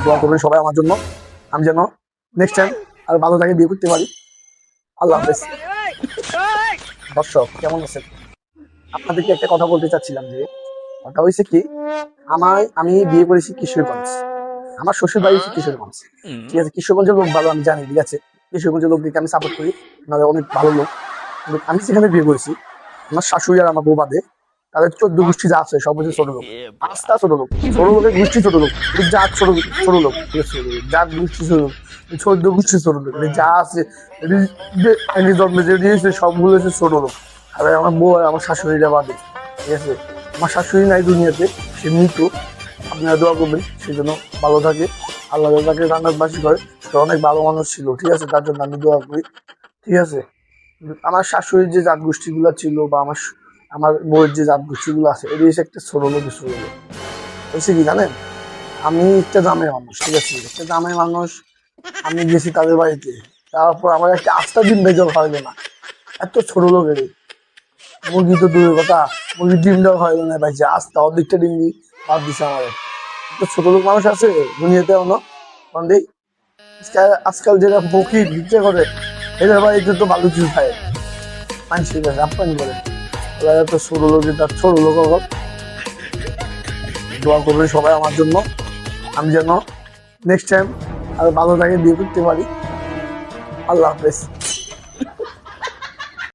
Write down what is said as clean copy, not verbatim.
দোয়া করবেন সবাই আমার জন্য, আমি যেন নেক্সট টাইম আর ভালো থাকে বিয়ে করতে পারি। আল্লাহ হাফেজ। দর্শক কেমন আছেন? আপনাদেরকে একটা কথা বলতে চাচ্ছিলাম যে কথা হয়েছে কি, আমি বিয়ে করেছি কিশোরগঞ্জ, আমার শ্বশুর বাড়ি হচ্ছে কিশোরগঞ্জ। ঠিক আছে, কিশোরগঞ্জের লোক ভালো আমি জানি, ঠিক আছে, কিশোরগঞ্জের লোকদেরকে আমি সাপোর্ট করি, ওনারা অনেক ভালো লোক। কিন্তু আমি যেখানে বিয়ে করেছি, আমার শাশুড়ি আর আমার বউ বাদে তাদের 14 গোষ্ঠী যা আছে সব হচ্ছে ছোট লোক, পাঁচটা ছোট লোক, ছোট লোকের গোষ্ঠী ছোট লোক, জাত ছোট ছোট লোক, ঠিক আছে, জাত গোষ্ঠী ছোট লোক, 14 গোষ্ঠী ছোট লোক, যা আছে জন্মে যে দিয়েছে সবগুলো হচ্ছে ছোট লোক। আর আমার বউ আর আমার শাশুড়িরা বাদে, ঠিক আছে, আমার শাশুড়ি নাই দুনিয়াতে, সে মৃত। আপনারা দোয়া করবেন সেই জন্য ভালো থাকে, আল্লাহ তাকে জান্নাতবাসী করে। সে অনেক ভালো মানুষ ছিল, ঠিক আছে, তার জন্য আমি দোয়া করি। ঠিক আছে, আমার শাশুড়ির যে জাত গোষ্ঠীগুলো ছিল বা আমার বউয়ের যে জাত গোষ্ঠীগুলো আছে, এর এসে একটা ছোট লোক ছোট লোক হয়েছে কি জানেন, আমি একটা গ্রামের মানুষ, ঠিক আছে, একটা গ্রামের মানুষ, আমি গেছি তাদের বাড়িতে, তারপর আমার একটা আস্থা দিন বেজল হইলো না, এত ছোট লোকের। মুরগি তো দূরের কথা, মুরগির ডিমটাও হইলো না ভাই, যে আস্থা অর্ধেকটা ডিম বাদ দিছে আমার। এত ছোট লোক মানুষ আছে দুনিয়াতে এমন কন্দেই। আজকাল যেটা বকি ভিক্ষা করে, এদের বাড়িতে তো ভালো কিছু খায়, মানুষের কাছে আপ্যায়ন করে। ওরা এত ছোট লোক, তার ছোট লোক হোক। দোয়া করবেন সবাই আমার জন্য, আমি যেন নেক্সট টাইম আর ভালো থাকে বিয়ে করতে পারি। আল্লাহ হাফেজ।